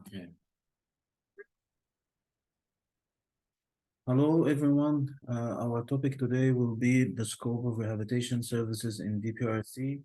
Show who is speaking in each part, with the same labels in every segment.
Speaker 1: Okay. Hello, everyone. Our topic today will be the scope of rehabilitation services in DPRC.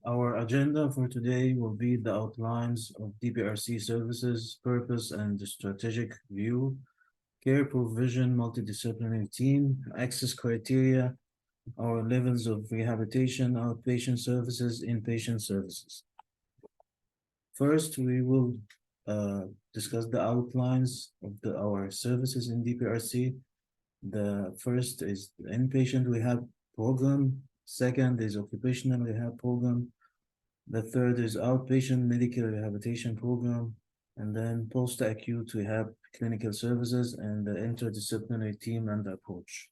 Speaker 1: Our agenda for today will be the outlines of DPRC services, purpose and the strategic view, care provision, multidisciplinary team, access criteria, our levels of rehabilitation, outpatient services, inpatient services. First, we will discuss the outlines of our services in DPRC. The first is the inpatient rehab program. Second is occupational rehab program. The third is outpatient medical rehabilitation program. And then post-acute rehab clinical services and the interdisciplinary team and approach.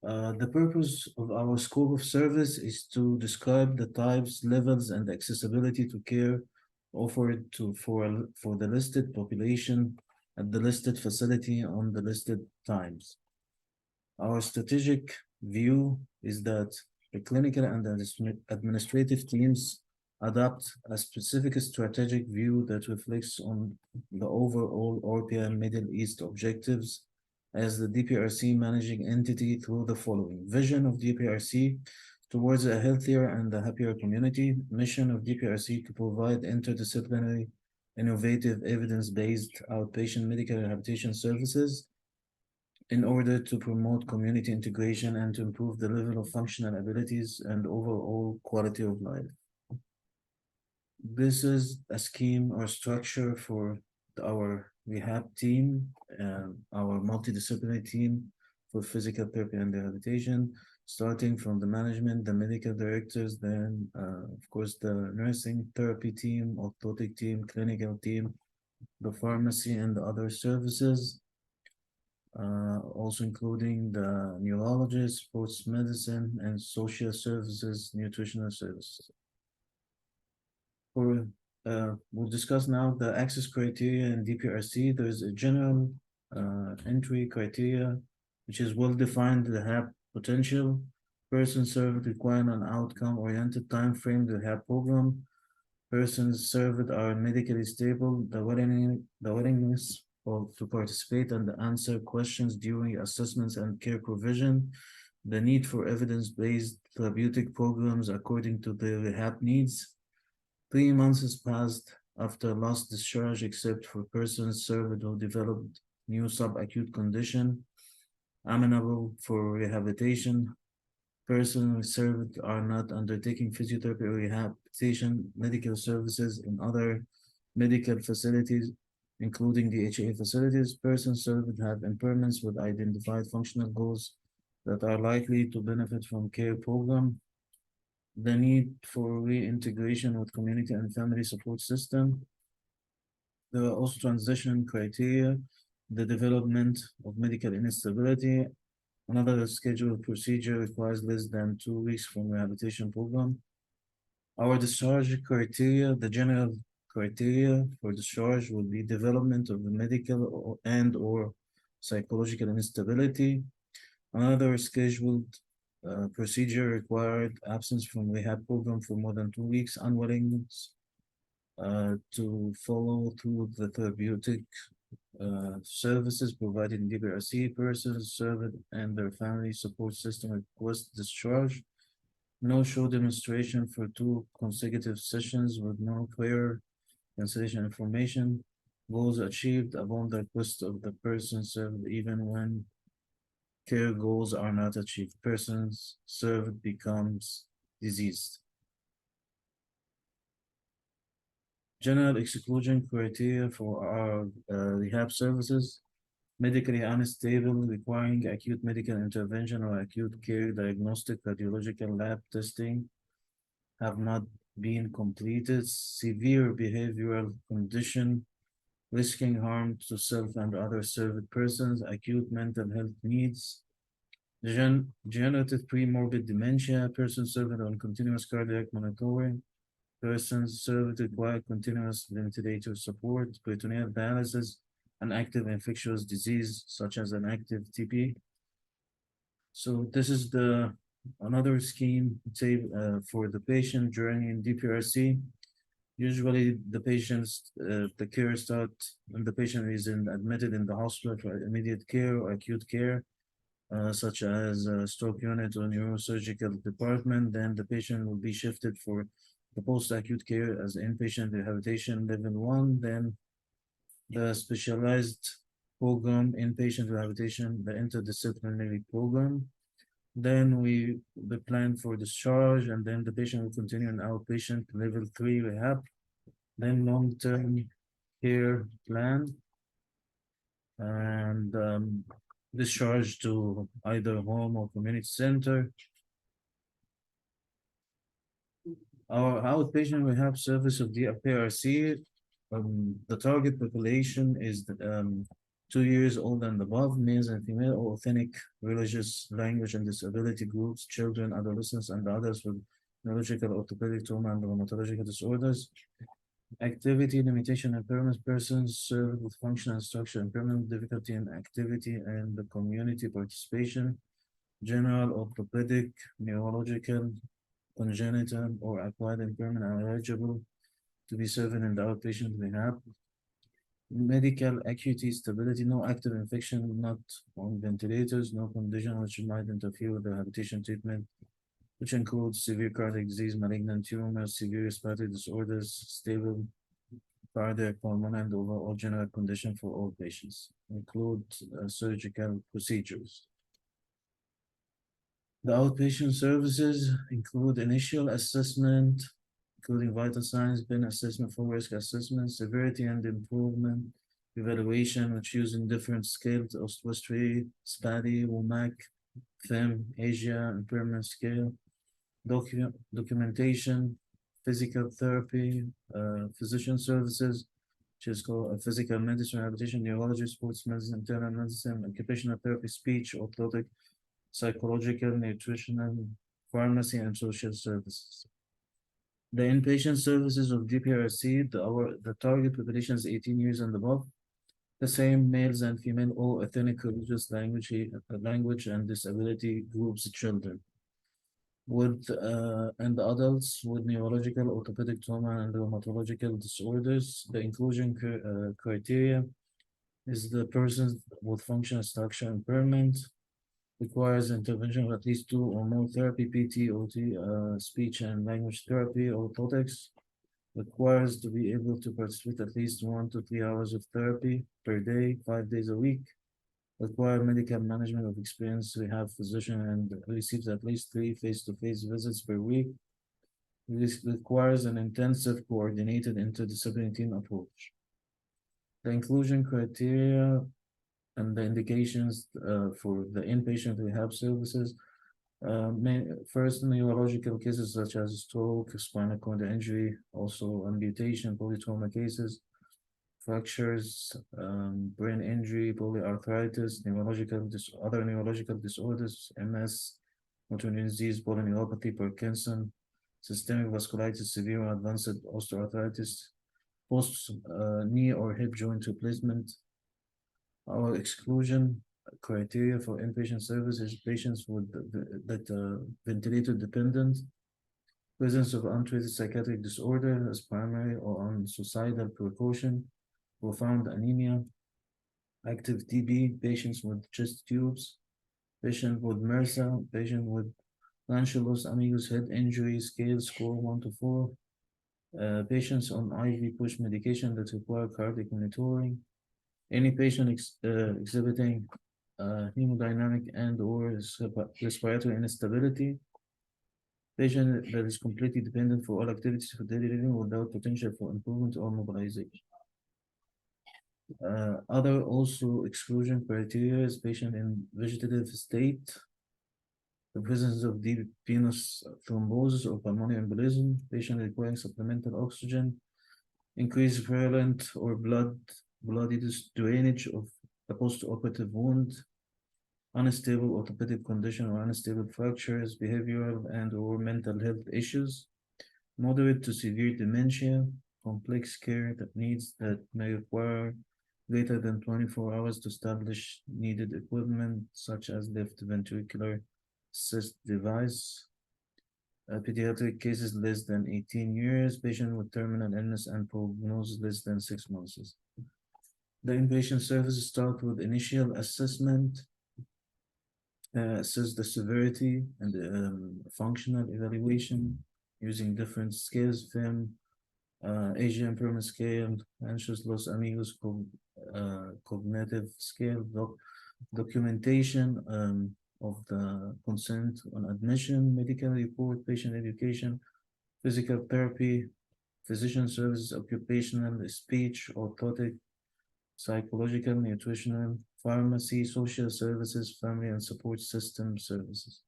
Speaker 1: The purpose of our scope of service is to describe the types, levels, and accessibility to care offered for the listed population at the listed facility on the listed times. Our strategic view is that the clinical and administrative teams adopt a specific strategic view that reflects on the overall European Middle East objectives as the DPRC managing entity through the following: vision of DPRC towards a healthier and a happier community, mission of DPRC to provide interdisciplinary, innovative, evidence-based outpatient medical rehabilitation services in order to promote community integration and to improve the level of functional abilities and overall quality of life. This is a scheme or structure for our rehab team, our multidisciplinary team for physical therapy and rehabilitation, starting from the management, the medical directors, then, of course, the nursing therapy team, orthotic team, clinical team, the pharmacy, and the other services, also including the neurologist, sports medicine, and social services, nutritional services. We'll discuss now the access criteria in DPRC. There's a general entry criteria, which is well-defined rehab potential. Persons served require an outcome-oriented time frame rehab program. Persons served are medically stable. The willingness to participate and answer questions during assessments and care provision. The need for evidence-based therapeutic programs according to the rehab needs. 3 months has passed after last discharge, except for persons served who developed new subacute condition, amenable for rehabilitation. Persons served are not undertaking physiotherapy or rehabilitation medical services in other medical facilities, including the HA facilities. Persons served have impairments with identified functional goals that are likely to benefit from care program. The need for reintegration with community and family support system. There are also transition criteria, the development of medical instability. Another scheduled procedure requires less than 2 weeks from rehabilitation program. Our discharge criteria, the general criteria for discharge will be development of the medical and/or psychological instability. Another scheduled procedure required absence from rehab program for more than 2 weeks, unwillingness to follow through the therapeutic services provided in DPRC. Persons served and their family support system request discharge. No show demonstration for 2 consecutive sessions with no prior cancellation information. Goals achieved upon the request of the person served even when care goals are not achieved. Persons served becomes diseased. General exclusion criteria for our rehab services: medically unstable, requiring acute medical intervention or acute care diagnostic radiological lab testing have not been completed. Severe behavioral condition, risking harm to self and other served persons, acute mental health needs, degenerative premorbid dementia, persons served on continuous cardiac monitoring, persons served require continuous ventilator support, peritoneal dialysis, an active infectious disease such as an active TB. So this is another scheme, say, for the patient journey in DPRC. Usually the care start when the patient is admitted in the hospital for immediate care or acute care, such as a stroke unit or neurosurgical department. Then the patient will be shifted for the post-acute care as inpatient rehabilitation level 1. Then the specialized program, inpatient rehabilitation, the interdisciplinary program. Then we plan for discharge, and then the patient will continue in outpatient level 3 rehab. Then long-term care plan, and discharge to either home or community center. Our outpatient rehab service of the DPRC, the target population is 2 years old and above, males and female, or ethnic, religious, language, and disability groups, children, adolescents, and others with neurological, orthopedic, trauma, and rheumatological disorders. Activity limitation impairment persons served with function and structure impairment, difficulty in activity and the community participation, general, orthopedic, neurological, congenital, or acquired impairment are eligible to be served in the outpatient rehab. Medical acuity stability, no active infection, not on ventilators, no condition which might interfere with the rehabilitation treatment, which includes severe cardiac disease, malignant tumors, severe respiratory disorders, stable cardiac, pulmonary, and overall general condition for all patients, include surgical procedures. The outpatient services include initial assessment, including vital signs, BIN assessment, full risk assessment, severity and improvement, evaluation, which using different scales, Ostwestry, SPADI, WOMAC, FIM, Asia, impairment scale, documentation, physical therapy, physician services, which is called physical medicine, rehabilitation, neurology, sports medicine, internal medicine, occupational therapy, speech, orthotic, psychological, nutritional, pharmacy, and social services. The inpatient services of DPRC, the target population is 18 years and above. The same males and female, all ethnic, religious, language and disability groups, children with and adults with neurological, orthopedic trauma, and rheumatological disorders. The inclusion criteria is the persons with functional structure impairment, requires intervention of at least 2 or more therapy, PT, OT, speech and language therapy, orthotics, requires to be able to participate at least 1 to 3 hours of therapy per day, 5 days a week, require medical management of experience rehab physician and receives at least 3 face-to-face visits per week. This requires an intensive, coordinated interdisciplinary team approach. The inclusion criteria and the indications for the inpatient rehab services. First, neurological cases such as stroke, spinal cord injury, also amputation, polytrauma cases, fractures, brain injury, polyarthritis, other neurological disorders, MS, motor neuron disease, polyneuropathy, Parkinson, systemic vasculitis, severe or advanced osteoarthritis, post knee or hip joint replacement. Our exclusion criteria for inpatient services: patients with ventilator dependent, presence of untreated psychiatric disorder as primary or on suicidal precaution, profound anemia, active TB, patients with chest tubes, patient with MRSA, patient with Lancelos amigos head injury scale score 1 to 4, patients on IV push medication that require cardiac monitoring, any patient exhibiting hemodynamic and or respiratory instability, patient that is completely dependent for all activities for daily living without potential for improvement or mobilization. Other also exclusion criteria is patient in vegetative state, the presence of deep venous thrombosis or pulmonary embolism, patient requiring supplemental oxygen, increased virulent or bloody drainage of a post-operative wound, unstable orthopedic condition or unstable fractures, behavioral and or mental health issues, moderate to severe dementia, complex care that may require greater than 24 hours to establish needed equipment such as left ventricular assist device. Pediatric cases less than 18 years, patient with terminal illness and prognosis less than 6 months. The inpatient services start with initial assessment, assess the severity and functional evaluation using different scales, FIM, Asia Impairment Scale, Anxious Los Amigos Cognitive Scale, documentation of the consent on admission, medical report, patient education, physical therapy, physician services, occupational, speech, orthotic, psychological, nutritional, pharmacy, social services, family and support system services.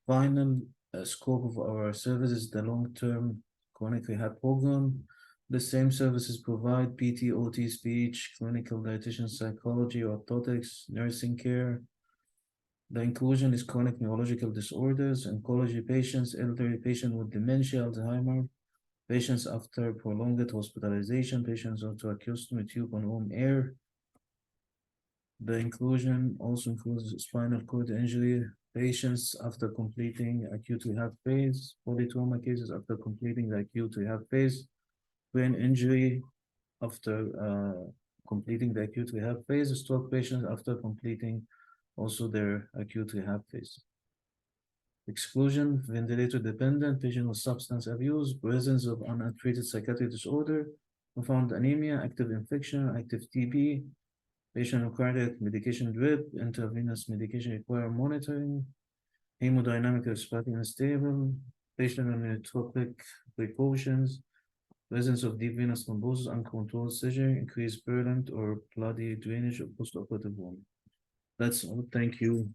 Speaker 1: Final scope of our services, the long-term chronic rehab program. The same services provide PT, OT, speech, clinical dietitian, psychology, orthotics, nursing care. The inclusion is chronic neurological disorders, oncology patients, elderly patient with dementia, Alzheimer, patients after prolonged hospitalization, patients on tracheostomy tube on home air. The inclusion also includes spinal cord injury patients after completing acute rehab phase, polytrauma cases after completing the acute rehab phase, brain injury after completing the acute rehab phase, stroke patients after completing also their acute rehab phase. Exclusion, ventilator dependent, patient with substance abuse, presence of untreated psychiatric disorder, profound anemia, active infection, active TB, patient on cardiac medication drip, intravenous medication require monitoring, hemodynamic respiratory unstable, patient on nootropic precautions, presence of deep venous thrombosis, uncontrolled seizure, increased purulent or bloody drainage of postoperative wound. That's all. Thank you.